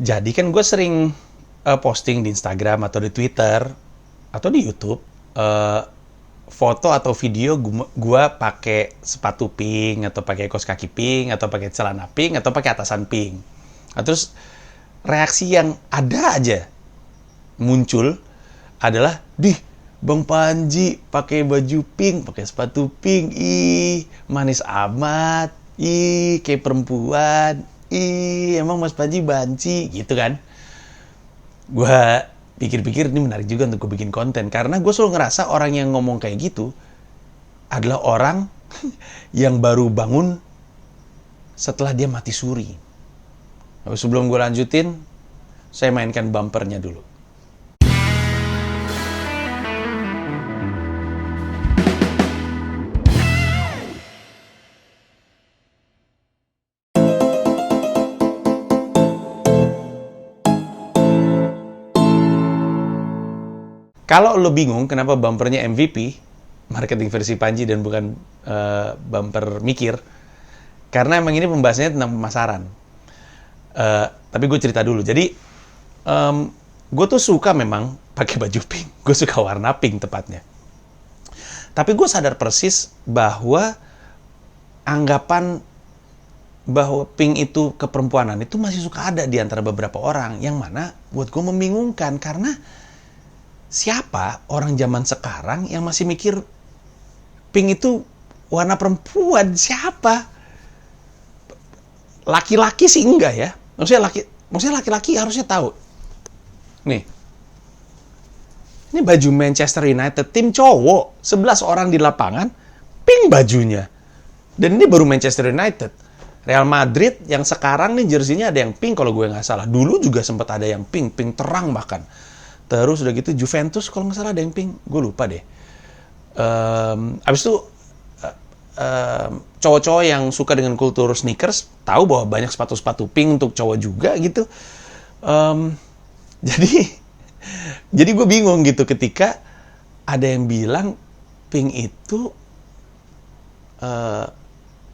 Jadi kan gue sering posting di Instagram atau di Twitter atau di YouTube eh, foto atau video gue pakai sepatu pink atau pakai kaos kaki pink atau pakai celana pink atau pakai atasan pink. Nah, terus reaksi yang ada aja muncul adalah, "Dih, Bang Panji pakai baju pink, pakai sepatu pink, ih manis amat, ih kayak perempuan, ih emang Mas Panji banci," gitu kan. Gue pikir-pikir ini menarik juga untuk gue bikin konten, karena gue selalu ngerasa orang yang ngomong kayak gitu adalah orang yang baru bangun setelah dia mati suri. Tapi sebelum gue lanjutin, saya mainkan bumpernya dulu. Kalau lo bingung kenapa bumpernya MVP, marketing versi Panji dan bukan bumper mikir, karena emang ini pembahasannya tentang pemasaran. Tapi gue cerita dulu. Jadi, gue tuh suka memang pakai baju pink. Gue suka warna pink tepatnya. Tapi gue sadar persis bahwa anggapan bahwa pink itu keperempuanan itu masih suka ada di antara beberapa orang, yang mana buat gue membingungkan, karena siapa orang zaman sekarang yang masih mikir pink itu warna perempuan? Siapa? Laki-laki sih enggak ya. Maksudnya laki-laki harusnya tahu. Nih. Ini baju Manchester United, tim cowok, 11 orang di lapangan, pink bajunya. Dan ini baru Manchester United. Real Madrid yang sekarang nih jersinya ada yang pink kalau gue nggak salah. Dulu juga sempat ada yang pink terang bahkan. Terus udah gitu Juventus kalau nggak salah ada yang pink, gue lupa deh. Abis itu cowok-cowok yang suka dengan kultur sneakers tahu bahwa banyak sepatu-sepatu pink untuk cowok juga gitu. Jadi gue bingung gitu ketika ada yang bilang pink itu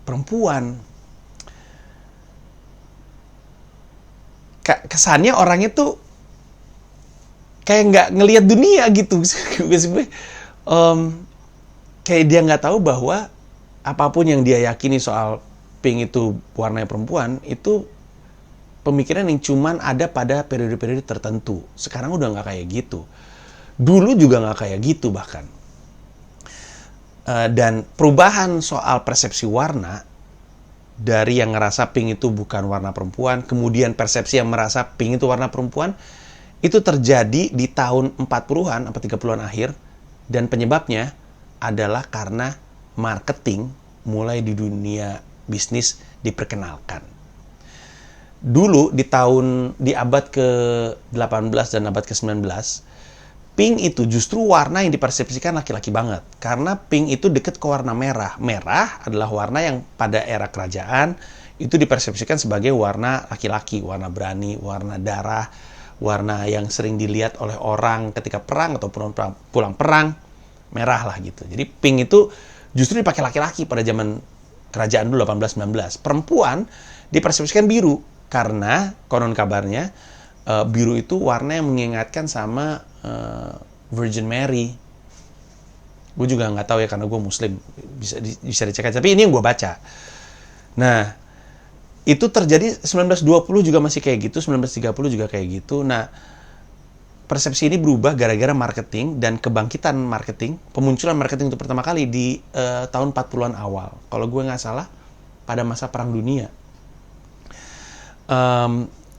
perempuan. Kesannya orangnya tuh kayak nggak ngelihat dunia gitu. Kayak dia nggak tahu bahwa apapun yang dia yakini soal pink itu warnanya perempuan, itu pemikiran yang cuman ada pada periode-periode tertentu. Sekarang udah nggak kayak gitu. Dulu juga nggak kayak gitu bahkan. Dan perubahan soal persepsi warna, dari yang ngerasa pink itu bukan warna perempuan, kemudian persepsi yang merasa pink itu warna perempuan, itu terjadi di tahun 40-an sampai 30-an akhir, dan penyebabnya adalah karena marketing mulai di dunia bisnis diperkenalkan. Dulu di abad ke-18 dan abad ke-19, pink itu justru warna yang dipersepsikan laki-laki banget. Karena pink itu deket ke warna merah. Merah adalah warna yang pada era kerajaan itu dipersepsikan sebagai warna laki-laki, warna berani, warna darah, warna yang sering dilihat oleh orang ketika perang atau pulang perang, merah lah gitu. Jadi pink itu justru dipakai laki-laki pada zaman kerajaan dulu 18-19. Perempuan dipersepsikan biru karena konon kabarnya biru itu warna yang mengingatkan sama Virgin Mary. Gue juga nggak tahu ya karena gue Muslim, bisa dicek aja. Tapi ini yang gue baca. Nah, itu terjadi 1920 juga masih kayak gitu, 1930 juga kayak gitu. Nah, persepsi ini berubah gara-gara marketing dan kebangkitan marketing, pemunculan marketing itu pertama kali di tahun 40-an awal. Kalau gue nggak salah, pada masa Perang Dunia.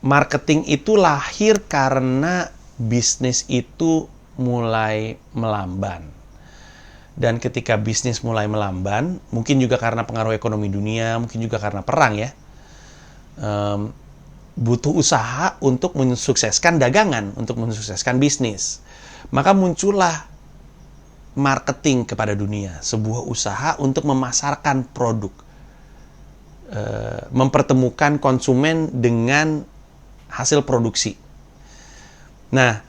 Marketing itu lahir karena bisnis itu mulai melamban. Dan ketika bisnis mulai melamban, mungkin juga karena pengaruh ekonomi dunia, mungkin juga karena perang ya, butuh usaha untuk mensukseskan dagangan, untuk mensukseskan bisnis. Maka muncullah marketing kepada dunia, sebuah usaha untuk memasarkan produk, mempertemukan konsumen dengan hasil produksi. Nah,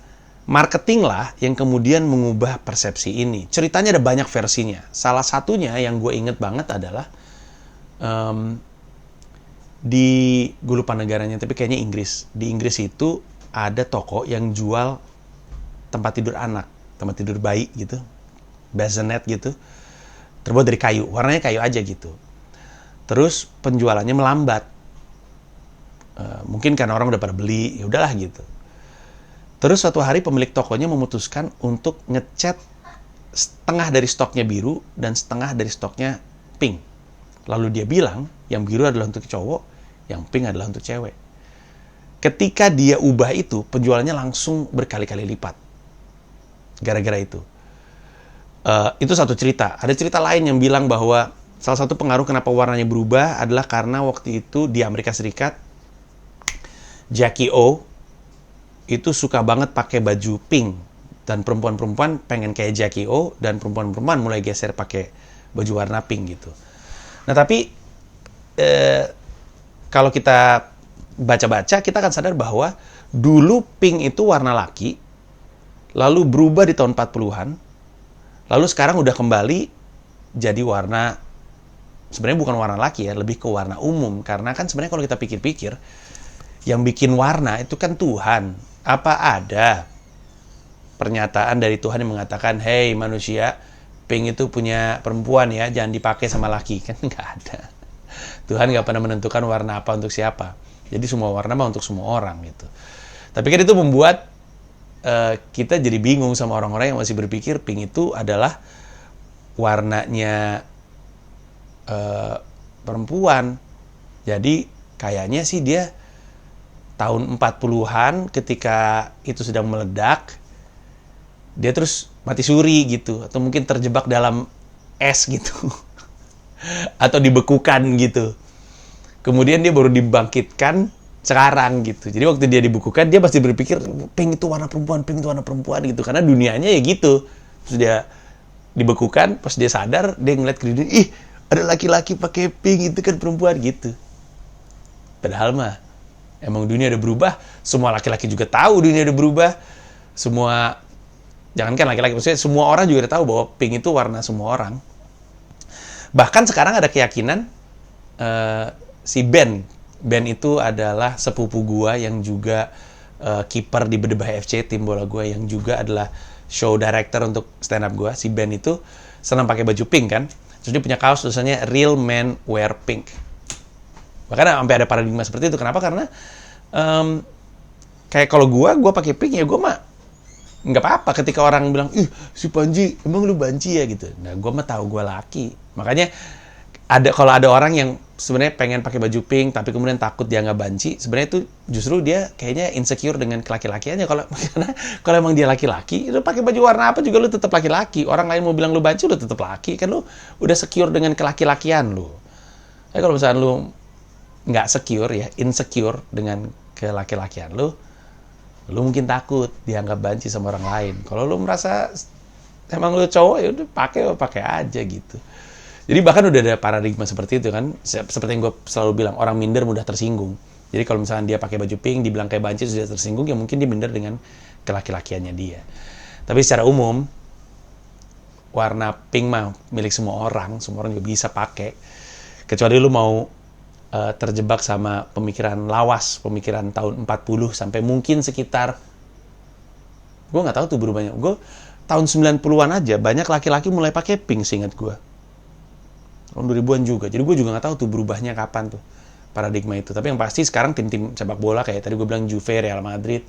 marketing lah yang kemudian mengubah persepsi ini. Ceritanya ada banyak versinya. Salah satunya yang gue inget banget adalah gue lupa negaranya, tapi kayaknya Inggris. Di Inggris itu ada toko yang jual tempat tidur anak, tempat tidur bayi gitu, bassinet gitu, terbuat dari kayu, warnanya kayu aja gitu. Terus penjualannya melambat, mungkin karena orang udah pada beli, ya udahlah gitu. Terus suatu hari pemilik tokonya memutuskan untuk ngecat setengah dari stoknya biru dan setengah dari stoknya pink. Lalu dia bilang, yang biru adalah untuk cowok, yang pink adalah untuk cewek. Ketika dia ubah itu, penjualannya langsung berkali-kali lipat. Gara-gara itu. Itu satu cerita. Ada cerita lain yang bilang bahwa salah satu pengaruh kenapa warnanya berubah adalah karena waktu itu di Amerika Serikat, Jackie O itu suka banget pakai baju pink. Dan perempuan-perempuan pengen kayak Jackie O, dan perempuan-perempuan mulai geser pakai baju warna pink gitu. Nah tapi kalau kita baca-baca, kita akan sadar bahwa dulu pink itu warna laki, lalu berubah di tahun 40-an, lalu sekarang udah kembali jadi warna, sebenarnya bukan warna laki ya, lebih ke warna umum. Karena kan sebenarnya kalau kita pikir-pikir, yang bikin warna itu kan Tuhan. Apa ada pernyataan dari Tuhan yang mengatakan, hey manusia, pink itu punya perempuan ya, jangan dipakai sama laki? Kan nggak ada. Tuhan nggak pernah menentukan warna apa untuk siapa. Jadi semua warna mah untuk semua orang gitu. Tapi kan itu membuat kita jadi bingung sama orang-orang yang masih berpikir pink itu adalah warnanya perempuan. Jadi kayaknya sih dia tahun 40-an ketika itu sedang meledak, dia terus mati suri gitu, atau mungkin terjebak dalam es gitu. Atau dibekukan gitu. Kemudian dia baru dibangkitkan sekarang gitu. Jadi waktu dia dibekukan, dia pasti berpikir pink itu warna perempuan, pink itu warna perempuan gitu. Karena dunianya ya gitu. Terus dia dibekukan, pas dia sadar, dia ngeliat ke dunia, ih ada laki-laki pakai pink, itu kan perempuan gitu. Padahal mah emang dunia udah berubah, semua laki-laki juga tahu dunia udah berubah. Semua, jangankan laki-laki, maksudnya semua orang juga udah tahu bahwa pink itu warna semua orang. Bahkan sekarang ada keyakinan si Ben itu adalah sepupu gua yang juga kiper di Bedebah FC, tim bola gua, yang juga adalah show director untuk stand up gua. Si Ben itu senang pakai baju pink kan. Terus dia punya kaos tulisannya Real Men Wear Pink. Bahkan sampai ada paradigma seperti itu. Kenapa? Karena kayak kalau gua pakai pink ya gua mah nggak apa-apa ketika orang bilang, ih si Panji emang lu banci ya gitu. Nah gua mah tahu gua laki. Makanya kalau ada orang yang sebenarnya pengen pakai baju pink tapi kemudian takut dia nggak banci, sebenarnya itu justru dia kayaknya insecure dengan kelaki-lakiannya. Karena kalau emang dia laki-laki, lu pakai baju warna apa juga lu tetap laki-laki. Orang lain mau bilang lu banci, lu tetap laki. Kan lu udah secure dengan kelaki-lakian lu. Tapi kalau misalnya lu nggak secure ya, insecure dengan kelaki-lakian lu mungkin takut dianggap banci sama orang lain. Kalau lu merasa emang lu cowok, ya udah pakai aja gitu. Jadi bahkan udah ada paradigma seperti itu kan. Seperti yang gue selalu bilang, orang minder mudah tersinggung. Jadi kalau misalnya dia pakai baju pink, dibilang kayak banci, sudah tersinggung, ya mungkin dia minder dengan kelaki-lakiannya dia. Tapi secara umum, warna pink mah milik semua orang juga bisa pakai. Kecuali lu mau terjebak sama pemikiran lawas, pemikiran tahun 40 sampai mungkin sekitar, gue nggak tahu tuh berubahnya. Gue tahun 90-an aja banyak laki-laki mulai pakai pink, seingat gue. Tahun 2000-an juga. Jadi gue juga nggak tahu tuh berubahnya kapan tuh paradigma itu. Tapi yang pasti sekarang tim-tim sepak bola kayak tadi gue bilang Juve, Real Madrid,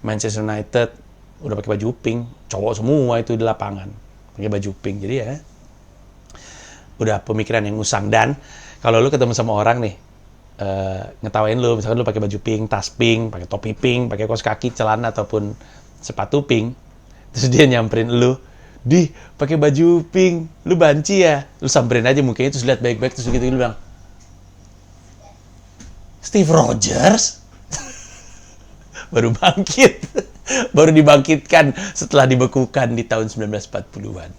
Manchester United udah pakai baju pink. Cowok semua itu di lapangan pakai baju pink. Jadi ya udah pemikiran yang usang. Dan kalau lu ketemu sama orang nih, ngetawain lu, misalkan lu pakai baju pink, tas pink, pakai topi pink, pakai kaos kaki, celana ataupun sepatu pink, terus dia nyamperin lu, di pakai baju pink, lu banci ya? Lu samperin aja mukanya, terus lihat baik-baik, terus gitu lu bilang, Steve Rogers? Baru bangkit. Baru dibangkitkan setelah dibekukan di tahun 1940-an.